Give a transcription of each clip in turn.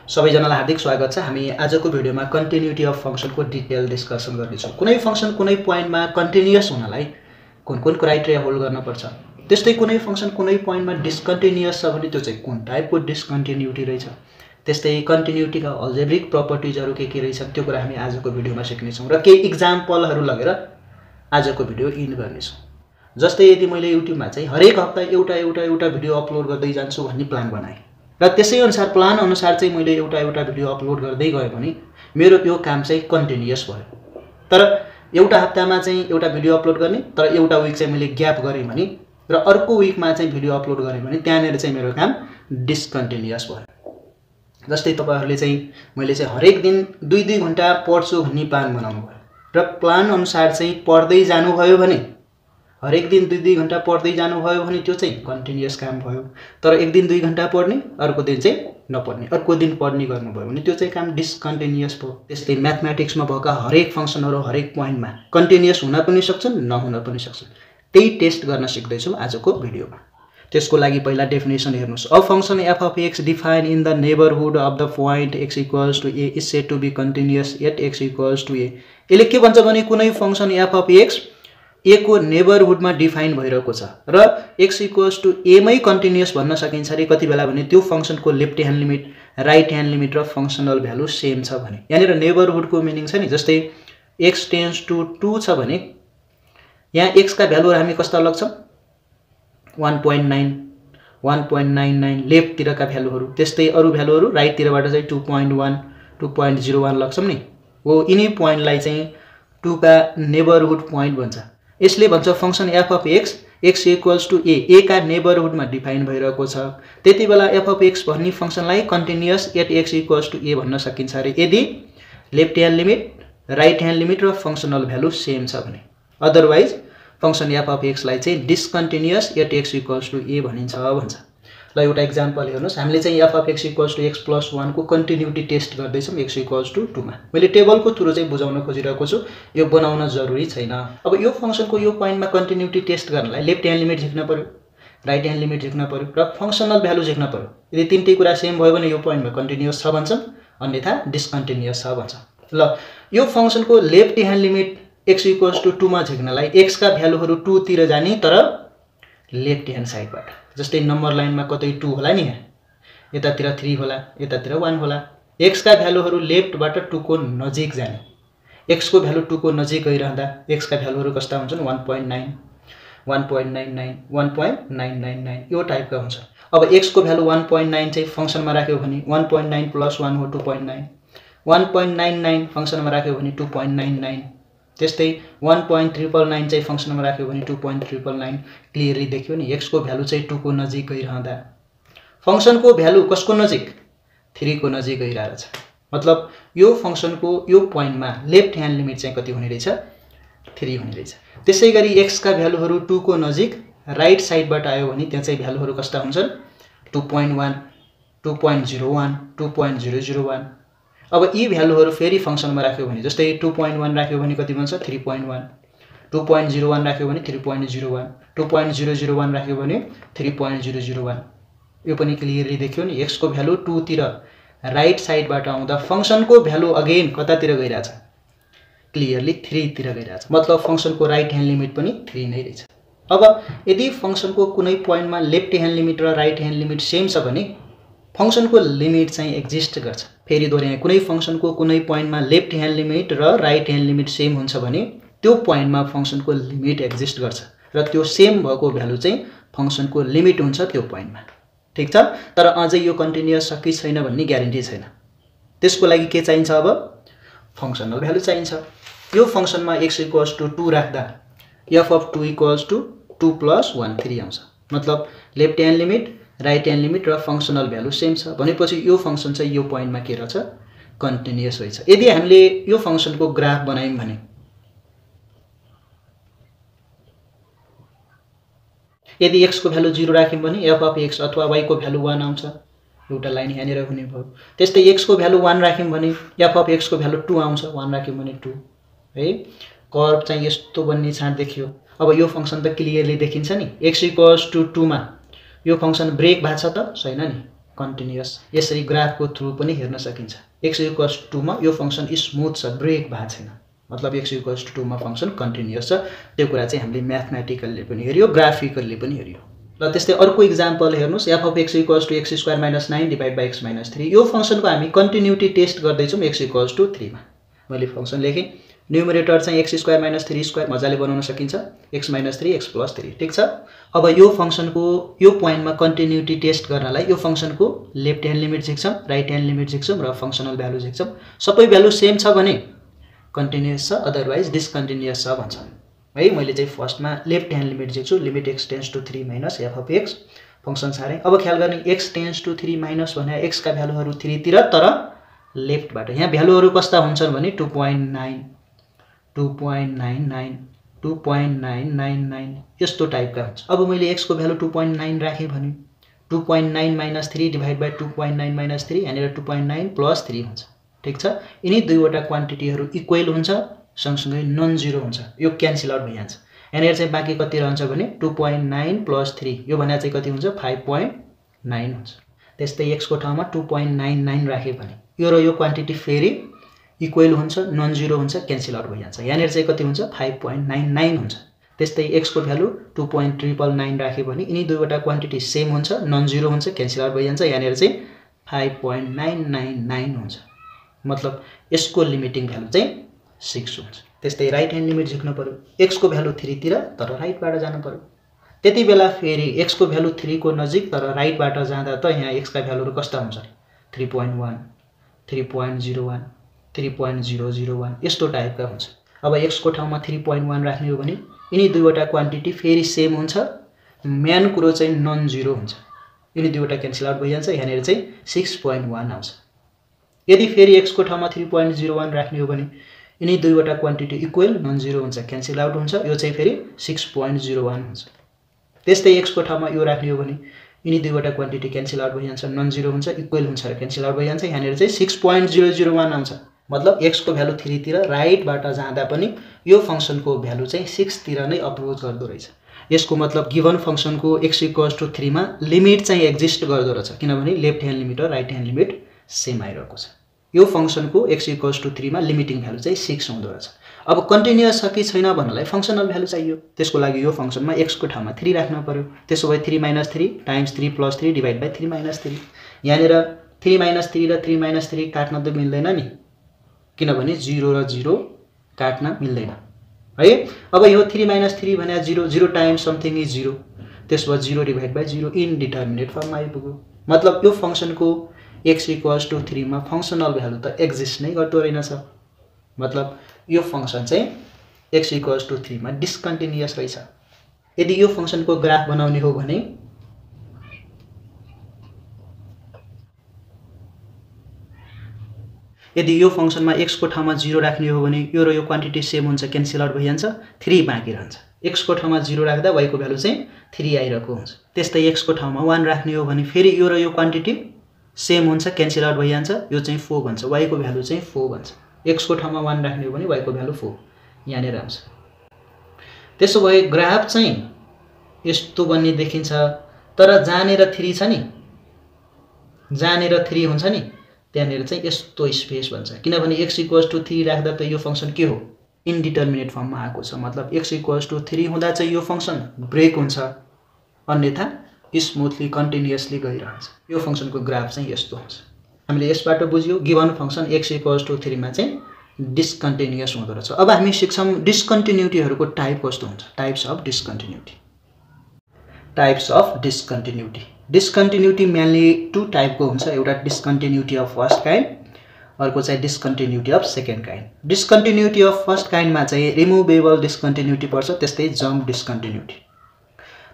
सबैजनालाई हार्दिक स्वागत छ। हामी आजको भिडियोमा कन्टिन्युटी अफ फंक्शनको डिटेल डिस्कसन गर्नेछौँ। कुनै फंक्शन कुनै पोइन्टमा कन्टिन्युअस हुनलाई कुन कुन क्राइटेरिया होल्ड गर्नुपर्छ, त्यस्तै कुनै फंक्शन कुनै पोइन्टमा डिस्कन्टिन्युअस छ भने त्यो चाहिँ कुन टाइपको डिस्कन्टिन्युटी रहेछ, त्यस्तै कन्टिन्युटीका अल्जेब्रिक प्रपर्टिजहरू के रहेछन् त्यो कुरा हामी आजको भिडियोमा सिक्नेछौँ र केही इक्जाम्पलहरू लगेर आजको भिडियो इन्ड गर्नेछौँ। जस्तै यदि मैले युट्युबमा चाहिँ हरेक हप्ता एउटा भिडियो अपलोड गर्दै जान्छु भन्ने प्लान बनाएँ र त्यसै अनुसार प्लान अनुसार चाहिँ मैले एउटा भिडियो अपलोड गर्दै गएँ भने मेरो यो काम चाहिँ कन्टिन्युअस भयो। तर एउटा हप्तामा चाहिँ एउटा भिडियो अपलोड गर्ने, तर एउटा विक चाहिँ मैले ग्याप गरेँ भने र अर्को विकमा चाहिँ भिडियो अपलोड गरेँ भने त्यहाँनेर चाहिँ मेरो काम डिस्कन्टिन्युअस भयो। जस्तै तपाईहरुले चाहिँ मैले चाहिँ हरेक दिन 2-2 घण्टा पढ्छु भन्ने प्लान बनाउनु भयो र प्लान अनुसार चाहिँ पढ्दै जानुभयो भने हरेक दिन 2-2 घण्टा पढ्दै जानुभयो भने त्यो चाहिँ कन्टिन्युअस काम भयो। तर एक दिन 2 घण्टा पढ्ने, अर्को दिन चाहिँ नपढ्ने, अर्को दिन पढ्ने गर्नुभयो भने त्यो चाहिँ काम डिस्कन्टिन्युअस भयो। त्यस्तै म्याथमेटिक्समा भएका हरेक फंक्शनहरू हरेक पोइन्टमा कन्टिन्युअस हुन पनि सक्छन्, नहुन पनि सक्छन्। त्यही टेस्ट गर्न सिक्दै छौं आजको भिडियोमा। त्यसको लागि पहिला डेफिनेसन हेर्नुस्। A function f of x defined in the neighborhood of the point x equals to a is said to be continuous at x equals to a। यसले के भन्छ भने कुनै function f of x a को नेबरहुडमा define भइरहेको छ र x equals to a मै कन्टिन्युअस भन्न सकिन्छ रे कति बेला भने त्यो फंक्शनको left hand limit, right hand limit र फंक्शनल भ्यालु सेम छ भने। यहाँनिर नेबरहुडको मिनिङ छ नि, जस्तै x टेन्ड्स टु 2 छ भने यहाँ x का भ्यालुहरु हामी कस्ता लाग्छौं 1.9 1.99 लेफ्ट तिरका भ्यालुहरु, त्यस्तै अरु भ्यालुहरु राइट तिरबाट चाहिँ 2.1 2.01 लाग्छौं नि। हो यिनी पोइन्टलाई चाहिँ 2 का नेबरहुड पोइन्ट भन्छ। यसले भन्छ function f of x equals to a का नेबरहुडमा डिफाइन भइरहेको छ। त्यतिबेला f of x भन्ने फंक्शनलाई continuous at x equals to a भन्न सकिन्छ रे यदि left hand limit, right hand limit र फंक्शनल भ्यालु सेम छ भने। Otherwise function f of x लाई चाहिँ discontinuous at x equals to a भनिन्छ भन्छ। ल एउटा एक्जाम्पल हेर्नुस्। हामीले चाहिँ f of x equals to x plus 1 को कन्टिन्युटी टेस्ट गर्दै छौं x इक्वल्स टु 2 मा। मैले टेबलको थ्रु चाहिँ बुझाउन खोजिरहेको छु, यो बनाउन जरुरी छैन। अब यो फंक्शनको यो पोइन्टमा कन्टिन्युटी टेस्ट गर्नलाई लेफ्ट ह्यान्ड लिमिट झिक्न पर्यो, राइट ह्यान्ड लिमिट झिक्न पर्यो र फंक्शनल भ्यालु झिक्न पर्यो। यदि तीनटै कुरा सेम भयो भने यो पोइन्टमा कन्टिन्युअस छ भन्छन्, अन्यथा डिस्कन्टिन्युअस छ भन्छ। ल यो फंक्शनको left hand limit x equals to 2 मा झिक्नलाई x का भ्यालुहरु 2 तिर जाने तर लेफ्ट ह्यान्ड साइडबाट। जस्तै नम्बर लाइनमा कतै 2 होला नि, यतातिर 3 होला, यतातिर 1 होला। x का भ्यालुहरु लेफ्टबाट 2 को नजिक जाने, x को भ्यालु 2 को नजिक गइरहँदा x का भ्यालुहरु कस्ता हुन्छन् 1.9 1.99 1.999 यो टाइपका हुन्छ। अब x को भ्यालु 1.9 चाहिँ फंक्शनमा राख्यो भने 1.9 प्लस 1 हो 2.9, 1.99 फंक्शनमा राख्यो भने 2.99, त्यस्तै 1.999 चाहिँ फंक्शनमा राख्यो भने 2.999। क्लियरली देखियो नि x को भ्यालु चाहिँ 2 को नजिक गइरहँदा फंक्शनको भ्यालु कसको नजिक 3 को नजिक गइरहेछ। मतलब यो फंक्शनको यो पोइन्टमा लेफ्ट ह्यान्ड लिमिट चाहिँ कति हुने रहेछ 3 हुने रहेछ। त्यसैगरी x का भ्यालुहरु 2 को नजिक राइट साइडबाट आयो भने त्यहाँ चाहिँ भ्यालुहरु कस्ता हुन्छन् 2.1 2.01 2.001। अब यी भ्यालुहरु फेरि फंक्शनमा राख्यो भने जस्तै 2.1 राख्यो भने कति बन्छ 3.1, 2.01 राख्यो भने 3.01, 2.001 राख्यो भने 3.001। यो पनि क्लियरली देखियो नि x को भ्यालु 2 तिर राइट साइडबाट आउँदा फंक्शनको भ्यालु अगेन कतातिर गइराछ क्लियरली 3 तिर गइराछ। मतलब फंक्शनको राइट ह्यान्ड लिमिट पनि 3 नै रहेछ। अब यदि फंक्शनको कुनै पोइन्टमा लेफ्ट ह्यान्ड लिमिट र राइट ह्यान्ड लिमिट सेम छ भने फंक्शनको लिमिट चाहिँ एक्जिस्ट गर्छ। फेरि दोहोर्याए कुनै फंक्शनको कुनै पोइन्टमा लेफ्ट ह्यान्ड लिमिट र राइट ह्यान्ड लिमिट सेम हुन्छ भने त्यो पोइन्टमा फंक्शनको लिमिट एक्जिस्ट गर्छ र त्यो सेम भएको भ्यालु चाहिँ फंक्शनको लिमिट हुन्छ त्यो पोइन्टमा। ठीक छ। तर अझै यो कन्टिन्युअस छ कि छैन भन्ने ग्यारेन्टी छैन। त्यसको लागि के चाहिन्छ अब फंक्शनल भ्यालु चाहिन्छ। यो फंक्शनमा x इक्वल्स टु 2 राख्दा f of 2 equals to 2 plus 1 3 आउँछ। मतलब left hand limit, right hand limit र फंक्शनल भ्यालु सेम छ भनेपछि यो फंक्शन चाहिँ यो पोइन्टमा के रहेछ कन्टिन्युअस रहेछ। यदि हामीले यो फंक्शनको ग्राफ बनायौं भने यदि x को भ्यालु 0 राख्यौं भने f of x अथवा y को भ्यालु 1 आउँछ, एउटा लाइन यहाँनिर हुने भयो। त्यस्तै x को भ्यालु 1 राख्यौं भने f of x को भ्यालु 2 आउँछ, 1 राख्यौं भने 2 है। कर्व चाहिँ यस्तो बन्ने छाट देखियो। अब यो फंक्शन त क्लियरली देखिन्छ नि x इक्वल्स टु 2 मा यो फंक्शन ब्रेक भएको छ त छैन नि, कन्टिन्युअस। यसरी ग्राफको थ्रु पनि हेर्न सकिन्छ। x = 2 मा यो फंक्सन स्मुथ छ, ब्रेक भएको छैन, मतलब x = 2 मा फंक्सन कन्टिन्युअस छ। त्यो कुरा चाहिँ हामीले म्याथमेटिकली पनि हेर्यो, ग्राफिकली पनि हेर्यो। ल त्यस्तै अर्को एक्जाम्पल हेर्नुस्, f of x = x² - 9 / x - 3। यो फंक्सनको हामी कन्टिन्युटी टेस्ट गर्दै छौं x = 3 मा। मैले फंक्सन लेखेँ, न्युमरेटर चाहिँ x² - 3² मजाले बनाउन सकिन्छ, x - 3 x + 3, ठीक छ। अब यो फंक्सनको यो पोइन्टमा कन्टिन्युटी टेस्ट गर्नलाई यो फंक्सनको लेफ्ट ह्यान्ड लिमिट झिक्छौं, राइट ह्यान्ड लिमिट झिक्छौं र फंक्सनल भ्यालु झिक्छौं। सबै भ्यालु सेम छ भने कन्टिन्युअस छ, अदरवाइज डिसकन्टिन्युअस छ भन्छौं है। मैले चाहिँ फर्स्टमा लेफ्ट ह्यान्ड लिमिट झिक्छु, limit x tends to 3 - f of x function सारे। अब ख्याल गर्ने x टेन्ड्स टु 3 माइनस भने x का भ्यालुहरु 3 तिर, तर लेफ्टबाट। यहाँ भ्यालुहरु कस्ता हुन्छन् भने 2.9 2.99 2.999 यस्तो टाइपका हुन्छ। अब मैले x को भ्यालु 2.9 राखे भने 2.9 - 3 / 2.9 - 3 यहाँनिर 2.9 + 3 हुन्छ, ठीक छ। यिनी दुईवटा क्वान्टिटीहरु इक्वल हुन्छ, सँगसँगै नन जीरो हुन्छ, यो क्यान्सल आउट भइहाल्छ। यहाँनिर चाहिँ बाँकी कति रहन्छ भने 2.9 + 3, यो भने चाहिँ कति हुन्छ 5.9 हुन्छ। त्यस्तै x को ठाउँमा 2.99 राखे भने यो र यो क्वान्टिटी फेरि इक्वल हुन्छ, नन जीरो हुन्छ, क्यान्सल आउट भइहाल्छ। यहाँनिर चाहिँ कति हुन्छ 5.99 हुन्छ। त्यस्तै x को भ्यालु 2.999 राखे भने यिनी दुईवटा क्वान्टिटी सेम हुन्छ, नन जीरो हुन्छ, क्यान्सल आउट भइहाल्छ। यहाँनिर चाहिँ 5.999 हुन्छ, मतलब यसको लिमिटिङ भ्यालु चाहिँ 6 हुन्छ। त्यस्तै राइट ह्यान्ड लिमिट झिक्नु पर्यो, x को भ्यालु 3 तिर तर राइटबाट जानु पर्यो। त्यति बेला फेरि x को भ्यालु 3 को नजिक तर राइटबाट जाँदा त यहाँ x का भ्यालुहरु कस्ता हुन्छ 3.1 3.01 3.001 यस्तो टाइपका हुन्छ। अब x को ठाउँमा 3.1 राख्ने हो भने यिनी दुईवटा क्वान्टिटी फेरि सेम हुन्छ, मेन कुरो चाहिँ नन जीरो हुन्छ, यिनी दुईवटा क्यान्सल आउट भइहाल्छ। यहाँनिर चाहिँ 6.1 आउँछ। यदि फेरि x को ठाउँमा 3.01 राख्ने हो भने यिनी दुईवटा क्वान्टिटी इक्वल, नन जीरो हुन्छ, क्यान्सल आउट हुन्छ, यो चाहिँ फेरि 6.01 हुन्छ। त्यस्तै x को ठाउँमा यो राख्ने हो भने यिनी दुईवटा क्वान्टिटी क्यान्सल आउट भइहाल्छ, नन जीरो हुन्छ, इक्वल हुन्छ र क्यान्सल आउट भइहाल्छ। यहाँनिर चाहिँ 6.001 आउँछ, मतलब x को भ्यालु 3 तिर राइटबाट जाँदा पनि यो फंक्सनको भ्यालु चाहिँ 6 तिर नै अप्रोच गर्दो रहेछ। यसको मतलब गिवन फंक्सनको x = 3 मा लिमिट चाहिँ एक्जिस्ट गर्दो रहेछ, किनभने लेफ्ट ह्यान्ड लिमिट र राइट ह्यान्ड लिमिट सेम आइरहेको छ। यो फंक्सनको x = 3 मा लिमिटिङ भ्यालु चाहिँ 6 हुँदो रहेछ। अब कन्टिन्युअस छ कि छैन भन्नलाई फंक्सनल भ्यालु चाहियो। त्यसको लागि यो फंक्सनमा x को ठाउँमा 3 राख्नु पर्यो। त्यसो भए 3 - 3 टाइम्स 3 + 3 / 3 - 3। यहाँनिर 3 - 3 र 3 - 3 काट्न त मिल्दैन नि, किनभने 0 र 0 काट्न मिल्दैन है। अब यो 3 - 3 भने 0 0 टाइम्स समथिङ इज 0, त्यसो भए 0 / 0 इन्डिटर्मिनेट फर्ममा आइपुग्यो। मतलब यो फंक्सनको x = 3 मा फंक्सनल भ्यालु त एक्जिस्ट नै गर्दो रहेनछ। मतलब यो फंक्सन चाहिँ x = 3 मा डिस्कन्टिन्युअस रहेछ। यदि यो फंक्सनको ग्राफ बनाउने हो भने यदि यो फंक्सनमा x को ठाउँमा 0 राख्ने हो भने यो र यो क्वान्टिटी सेम हुन्छ, क्यान्सल आउट भइहाल्छ, 3 बाँकी रहन्छ। x को ठाउँमा 0 राख्दा y को भ्यालु चाहिँ 3 आइरहेको हुन्छ। त्यस्तै x को ठाउँमा 1 राख्ने हो भने फेरि यो र यो क्वान्टिटी सेम हुन्छ, क्यान्सल आउट भइहाल्छ, यो चाहिँ 4 भन्छ, y को भ्यालु चाहिँ 4 भन्छ। x को ठाउँमा 1 राख्ने हो भने y को भ्यालु 4 यहाँनिर आउँछ। त्यसो भए ग्राफ चाहिँ यस्तो बन्ने देखिन्छ, तर जानेर 3 छ नि, जानेर 3 हुन्छ नि, त्यहाँनिर चाहिँ यस्तो स्पेस भन्छ, किनभने x = 3 राख्दा त यो फंक्सन के हो इन्डिटर्मिनेट फर्ममा आएको छ। मतलब x = 3 हुँदा चाहिँ यो फंक्सन ब्रेक हुन्छ, अन्यथा स्मुथली कन्टिन्युअसली गइरहन्छ। यो फंक्सनको ग्राफ चाहिँ यस्तो हुन्छ। हामीले यसबाट बुझ्यौ गिवन फंक्सन x = 3 मा चाहिँ डिस्कन्टिन्युअस हुँदो रहेछ। अब हामी सिक्छौं डिस्कन्टिन्युटीहरुको टाइप कस्तो हुन्छ, types of discontinuity. Types of discontinuity. Discontinuity mainly 2 टाइपको हुन्छ, एउटा डिस्कन्टिन्युटी अफ फर्स्ट काइन्ड, अर्को चाहिँ discontinuity of second kind. Discontinuity of first काइन्डमा चाहिँ रिमुभेबल डिस्कन्टिन्युटी पर्छ, त्यस्तै जम्प डिस्कन्टिन्युटी।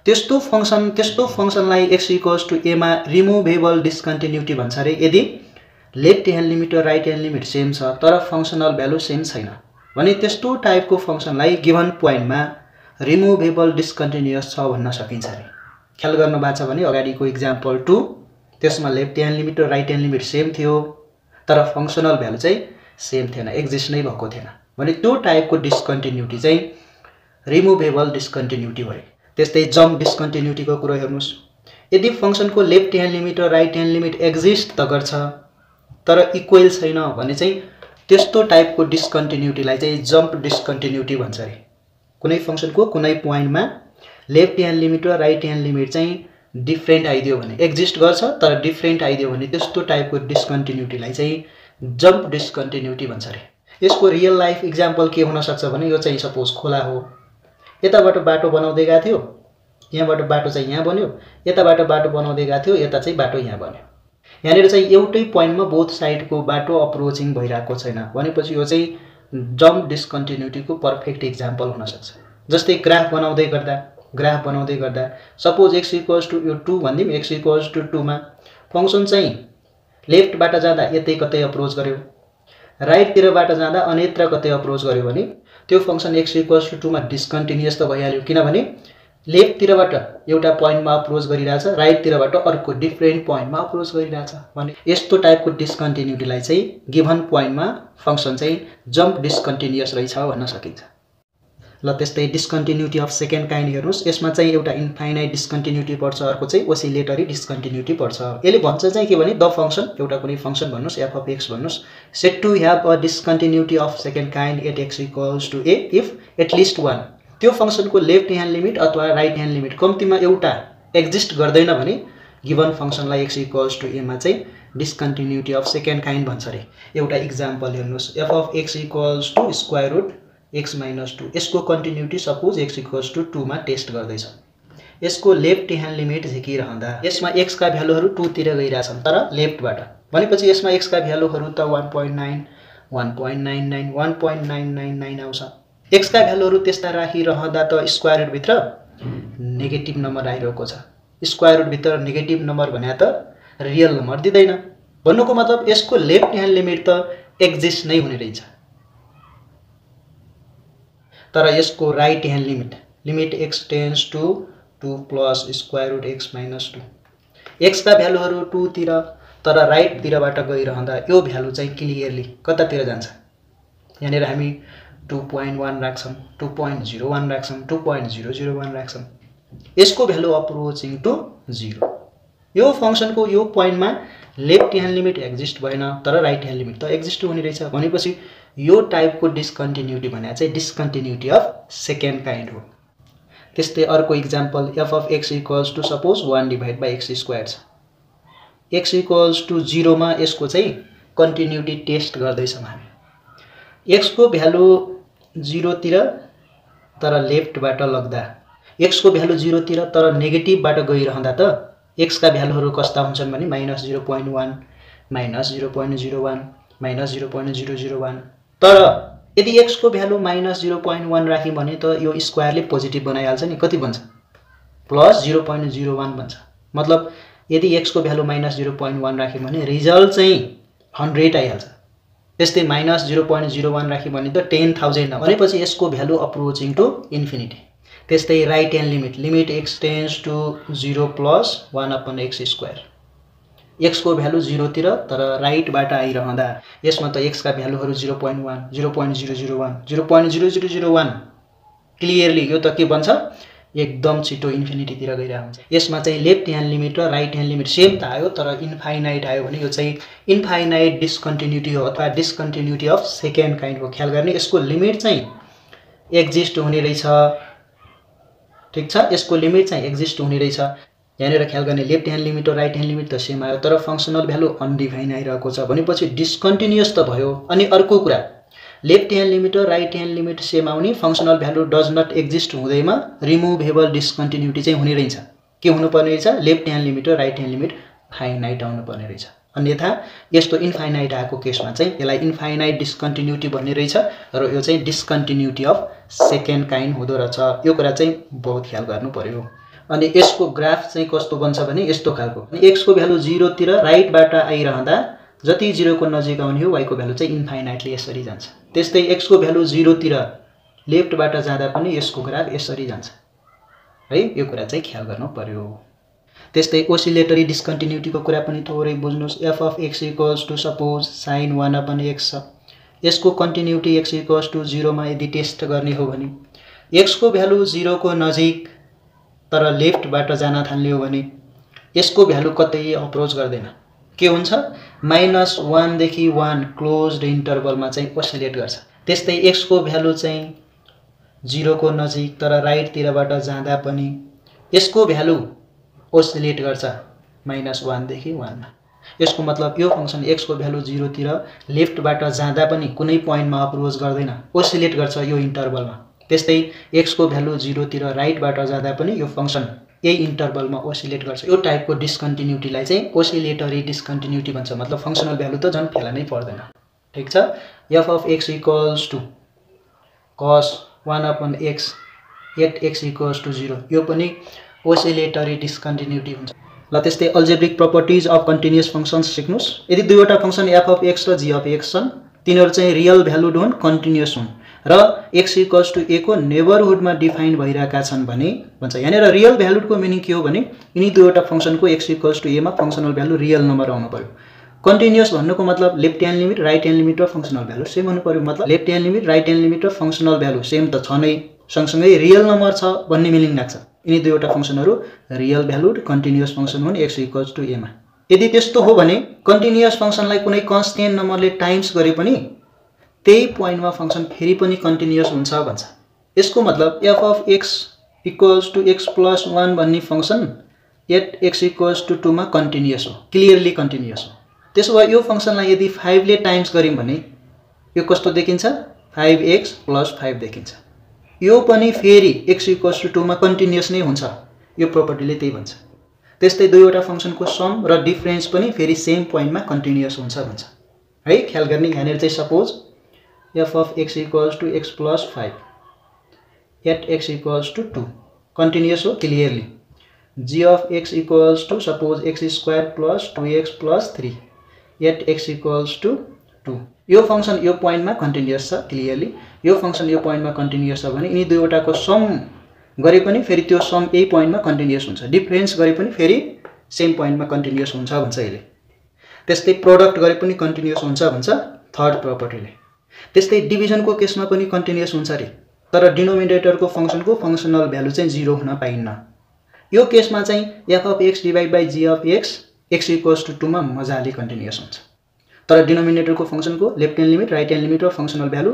त्यस्तो फंक्सनलाई x = a मा रिमुभेबल डिस्कन्टिन्युटी भन्छ रे यदि लेफ्ट ह्यान्ड लिमिट र राइट ह्यान्ड लिमिट सेम छ तर फंक्सनल भ्यालु सेम छैन भने त्यस्तो टाइपको फंक्सनलाई गिवन पोइन्टमा रिमुभेबल डिस्कन्टिन्युअस छ भन्न सकिन्छ रे। ख्याल गर्नु भएको छ भने अगाडिको एक्जाम्पल 2 त्यसमा लेफ्ट ह्यान्ड लिमिट र राइट ह्यान्ड लिमिट सेम थियो तर फंक्सनल भ्यालु चाहिँ सेम थिएन, एक्जिस्ट नै भएको थिएन भने त्यो टाइपको डिस्कन्टिन्युटी चाहिँ रिमुभेबल डिस्कन्टिन्युटी भयो। त्यस्तै जम्प डिस्कन्टिन्युटीको कुरा हेर्नुस्। यदि फंक्सनको लेफ्ट ह्यान्ड लिमिट र राइट ह्यान्ड लिमिट एक्जिस्ट त गर्छ तर इक्वल छैन भने चाहिँ त्यस्तो टाइपको डिस्कन्टिन्युटीलाई चाहिँ जम्प डिस्कन्टिन्युटी भन्छ अरे। कुनै फंक्सनको कुनै पोइन्टमा लेफ्ट ह्यान्ड लिमिट र राइट ह्यान्ड लिमिट चाहिँ डिफरेन्ट आइदियो भने, एक्जिस्ट गर्छ तर डिफरेन्ट आइदियो भने त्यस्तो टाइपको डिस्कन्टिन्युटीलाई चाहिँ जम्प डिस्कन्टिन्युटी भन्छ अरे। यसको रियल लाइफ इक्जाम्पल के हुन सक्छ भने यो चाहिँ सपोज खोला हो, यताबाट बाटो बनाउँदै गएको थियो, यहाँबाट बाटो चाहिँ यहाँ बन्यो, यताबाट बाटो बनाउँदै गएको थियो, यता चाहिँ बाटो यहाँ बन्यो। यहाँनिर चाहिँ एउटै पोइन्टमा बोथ साइडको बाटो अप्रोचिङ भइरहेको छैन भनेपछि यो चाहिँ जम्प डिस्कन्टिन्युटीको पर्फेक्ट इक्जाम्पल हुन सक्छ। जस्तै ग्राफ बनाउँदै गर्दा सपोज x = यो 2 भन्दिम, x = 2 मा फंक्सन चाहिँ लेफ्टबाट जाँदा यतै कतै अप्रोच गर्यो, राइटतिरबाट जाँदा अन्यत्र कतै अप्रोच गर्यो भने त्यो फंक्सन x = 2 मा डिस्कन्टिन्युअस त भइहाल्यो, किनभने लेफ्टतिरबाट एउटा पोइन्टमा अप्रोच गरिरहेछ, राइटतिरबाट अर्को डिफरेन्ट पोइन्टमा अप्रोच गरिरहेछ भने यस्तो टाइपको डिस्कन्टिन्युटीलाई चाहिँ गिभन पोइन्टमा फंक्सन चाहिँ जम्प डिस्कन्टिन्युअस रहेछ भन्न सकिन्छ। ल त्यस्तै डिस्कन्टिन्युटी अफ सेकेन्ड काइन्ड हेर्नुस्, यसमा चाहिँ एउटा इन्फाइनाइट डिस्कन्टिन्युटी पर्छ, अर्को चाहिँ ओसिलेटरी डिस्कन्टिन्युटी पर्छ। यसले भन्छ चाहिँ के भने द फंक्सन, एउटा कुनै फंक्सन भन्नुस् f of x भन्नुस्, said to have a discontinuity of second kind at x = a if at least 1। त्यो फंक्सनको लेफ्ट ह्यान्ड लिमिट अथवा राइट ह्यान्ड लिमिट कम्तीमा एउटा एक्जिस्ट गर्दैन भने गिभन फंक्सनलाई x = a मा चाहिँ डिस्कन्टिन्युटी अफ सेकेन्ड काइन्ड भन्छ रे। एउटा इक्जाम्पल हेर्नुस्, f of x = (x - 2). यसको कन्टिन्युटी सपोज x = 2 मा टेस्ट गर्दैछ। यसको लेफ्ट ह्यान्ड लिमिट झिकिरहँदा यसमा x का भ्यालुहरू 2 तिर गइरहेछन् तर लेफ्टबाट, भनेपछि यसमा x का भ्यालुहरू त 1.9 1.99 1.999 आउँछ। x का भ्यालुहरू त्यस्ता राखिरहँदा त स्क्वायर रुट भित्र नेगेटिभ नम्बर आइरहेको छ। स्क्वायर रुट भित्र नेगेटिभ नम्बर भने त रियल नम्बर दिँदैन, भन्नुको मतलब यसको लेफ्ट ह्यान्ड लिमिट त एक्जिस्ट नै हुने रहेछ। तर यसको right hand limit x tends to 2 plus square root x - 2, x का भ्यालुहरू 2 तिर तर राइट तिरबाट गइरहँदा यो भ्यालु चाहिँ क्लियरली कतातिर जान्छ, यहाँनिर हामी 2.1 राख्छौं, 2.01 राख्छौं, 2.001 राख्छौं, यसको भ्यालु अप्रोचिङ टु 0। यो फंक्सनको यो पोइन्टमा लेफ्ट ह्यान्ड लिमिट एक्जिस्ट भएन तर राइट ह्यान्ड लिमिट त एक्जिस्ट हुने रहेछ, भनेपछि यो टाइपको डिस्कन्टिन्युटी भने चाहिँ डिस्कन्टिन्युटी अफ सेकेन्ड काइन्ड हो। त्यस्तै अर्को example f of x = suppose 1/x² छ। x = 0 मा यसको चाहिँ कन्टिन्युटी टेस्ट गर्दैछौँ हामी। x को भ्यालु 0 तिर तर लेफ्टबाट लग्दा, x को भ्यालु 0 तिर तर नेगेटिभबाट गइरहँदा त x का भ्यालुहरू कस्ता हुन्छन् भने -0.1 -0.01 -0.001। तर यदि x को भ्यालु -0.1 राख्यौं भने त यो स्क्वायरले पोजिटिभ बनाइहाल्छ नि, कति बन्छ +0.01 बन्छ। मतलब यदि x को भ्यालु -0.1 राख्यौं भने रिजल्ट चाहिँ 100 आइहाल्छ। त्यस्तै -0.01 राख्यौं भने त 10,000 भनेपछि यसको भ्यालु अप्रोचिङ टु इन्फिनिटी। त्यस्तै right hand limit x tends to 0 plus 1/x², x को भ्यालु 0 तिर तर राइटबाट आइरहँदा यसमा त x का भ्यालुहरू 0.1 0.001 0.0001 क्लियरली यो त के बन्छ एकदम छिटो इन्फिनिटी तिर गइरहेको हुन्छ। यसमा चाहिँ लेफ्ट ह्यान्ड लिमिट र राइट ह्यान्ड लिमिट सेम त आयो तर इन्फाइनाइट आयो भने यो चाहिँ इन्फाइनाइट डिस्कन्टिन्युटी हो अथवा डिस्कन्टिन्युटी अफ सेकेन्ड काइन्डको ख्याल गर्ने। यसको लिमिट चाहिँ एक्जिस्ट हुने रहेछ, ठीक छ, यसको लिमिट चाहिँ एक्जिस्ट हुने रहेछ। यहाँनिर ख्याल गर्ने लेफ्ट ह्यान्ड लिमिट र राइट ह्यान्ड लिमिट त सेम आयो तर फंक्सनल भ्यालु अनडिफाइन आइरहेको छ भनेपछि डिस्कन्टिन्युअस त भयो। अनि अर्को कुरा लेफ्ट ह्यान्ड लिमिट र राइट ह्यान्ड लिमिट सेम आउने, फंक्सनल भ्यालु डज नट एक्जिस्ट हुँदैमा रिमुभेबल डिस्कन्टिन्युटी चाहिँ हुने रहेछ। के हुनुपर्ने रहेछ, लेफ्ट ह्यान्ड लिमिट र राइट ह्यान्ड लिमिट फाइनाइट आउनु पर्ने रहेछ। अन्यथा यस्तो इन्फाइनाइट आएको केसमा चाहिँ यसलाई इन्फाइनाइट डिस्कन्टिन्युटी भन्ने रहेछ र यो चाहिँ डिस्कन्टिन्युटी अफ सेकेन्ड काइन्ड हुँदो रहेछ। यो कुरा चाहिँ बहुत ख्याल गर्नु पर्यो। अनि यसको ग्राफ चाहिँ कस्तो बन्छ भने यस्तो खालको, x को भ्यालु 0 तिर राइटबाट आइरहँदा जति 0 को नजिक आउने हो y को भ्यालु चाहिँ इन्फाइनाइटली यसरी जान्छ। त्यस्तै x को भ्यालु 0 तिर लेफ्टबाट जाँदा पनि यसको ग्राफ यसरी जान्छ है, यो कुरा चाहिँ ख्याल गर्नु पर्यो। त्यस्तै ओसिलेटरी डिस्कन्टिन्युटीको कुरा पनि थोरै बुझ्नुस्। f of x = suppose sin 1/x छ। यसको कन्टिन्युटी x = 0 मा यदि टेस्ट गर्ने हो भने x को भ्यालु 0 को नजिक तर लेफ्टबाट जान थाल्ने हो भने यसको भ्यालु कतै अप्रोच गर्दैन, के हुन्छ -1 देखि 1 क्लोज्ड इन्टरभलमा चाहिँ ओसिलेट गर्छ। त्यस्तै x को भ्यालु चाहिँ 0 को नजिक तर राइट तिरबाट जाँदा पनि यसको भ्यालु ओसिलेट गर्छ -1 देखि 1 मा। यसको मतलब यो फंक्सन x को भ्यालु 0 तिर लेफ्टबाट जाँदा पनि कुनै पोइन्टमा अप्रोच गर्दैन, ओसिलेट गर्छ यो इन्टरभलमा। त्यस्तै x को भ्यालु 0 तिर राइटबाट जाँदा पनि यो फंक्सन यही इन्टरभलमा ओसिलेट गर्छ। यो टाइपको डिस्कन्टिन्युटीलाई चाहिँ ओसिलेटरी डिस्कन्टिन्युटी भन्छ, मतलब फंक्सनल भ्यालु त झन् फेला नै पर्दैन। ठीक छ, f of x equals to cos 1/x at x equals to 0 यो पनि ओसिलेटरी डिस्कन्टिन्युटी हुन्छ। ल त्यस्तै algebraic properties of continuous functions सिक्नुस्। यदि दुईवटा फंक्सन f of x र g of x छन्, तिनीहरू चाहिँ रियल भ्यालुड हुन्, कन्टिन्युअस हुन् र x equals to a को नेबरहुडमा डिफाइन भइरहेका छन् भने भन्छ। यहाँनिर रियल भ्यालुडको मिनिङ के हो भने यिनी दुईवटा फंक्सनको x equals to a मा फंक्सनल भ्यालु रियल नम्बर आउनु पर्यो। कन्टिन्युअस भन्नुको मतलब left hand limit right hand limit र फंक्सनल भ्यालु सेम हुनु पर्यो। मतलब left hand limit right hand limit र फंक्सनल भ्यालु सेम त छ नै, सँगसँगै रियल नम्बर छ भन्ने मिनिङ लाग्छ। यिनी दुईवटा फंक्सनहरू रियल भ्यालुड कन्टिन्युअस फंक्सन हुन् x equals to a मा। यदि त्यस्तो हो भने कन्टिन्युअस फंक्सनलाई कुनै कन्स्टेन्ट नम्बरले टाइम्स गरे पनि त्यही पोइन्टमा फंक्सन फेरि पनि कन्टिन्युअस हुन्छ भन्छ। यसको मतलब f of x equals to x plus 1 भन्ने function at x equals to 2 मा कन्टिन्युअस हो, क्लियरली कन्टिन्युअस हो। त्यसो भए यो फंक्सनलाई यदि 5 ले टाइम्स गर्यौं भने यो कस्तो देखिन्छ 5x plus 5 देखिन्छ। यो पनि फेरि x equals to 2 मा कन्टिन्युअस नै हुन्छ, यो प्रपर्टीले त्यही भन्छ। त्यस्तै दुईवटा फंक्सनको सम र डिफरेन्स पनि फेरि सेम पोइन्टमा कन्टिन्युअस हुन्छ भन्छ है। ख्याल गर्ने यहाँनिर चाहिँ suppose f of x equals to x plus 5 at x equals to 2 continuous हो clearly. g of x equals to suppose x square plus 2x plus 3 at x equals to 2 यो फंक्सन यो पोइन्टमा कन्टिन्युअस छ clearly. यो function यो पोइन्टमा continuous छ भने यिनी दुईवटाको सम गरे पनि फेरि त्यो सम यही पोइन्टमा कन्टिन्युअस हुन्छ, डिफरेन्स गरे पनि फेरि सेम पोइन्टमा कन्टिन्युअस हुन्छ भन्छ यसले। त्यस्तै प्रोडक्ट गरे पनि कन्टिन्युअस हुन्छ भन्छ थर्ड प्रपर्टीले। त्यस्तै डिभिजनको केसमा पनि कन्टिन्युअस हुन्छ रे, तर डिनोमिनेटरको फंक्सनको फंक्सनल भ्यालु चाहिँ 0 हुन पाइन्न। यो केसमा चाहिँ f of x divided by g of x equals to 2 मा मजाले कन्टिन्युअस हुन्छ। तर डिनोमिनेटरको फंक्सनको left hand limit right hand limit र फंक्सनल भ्यालु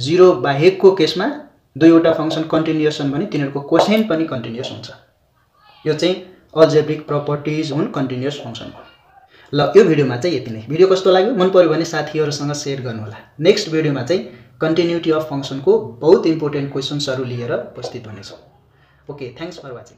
0 बाहेकको केसमा दुईवटा फंक्सन कन्टिन्युअस छन् भने तिनीहरूको कोसेन्ट पनि कन्टिन्युअस हुन्छ। यो चाहिँ अल्जेब्रिक प्रपर्टिज हुन् कन्टिन्युअस फंक्सनको। ल यो भिडियोमा चाहिँ यति नै। भिडियो कस्तो लाग्यो मन पर्यो भने साथीहरुसँग शेयर गर्नु होला। नेक्स्ट भिडियोमा चाहिँ कन्टिन्युटी अफ फंक्सनको बहुत इम्पोर्टेन्ट क्वेशन्सहरु लिएर उपस्थित हुनेछौं। Okay, thanks for watching.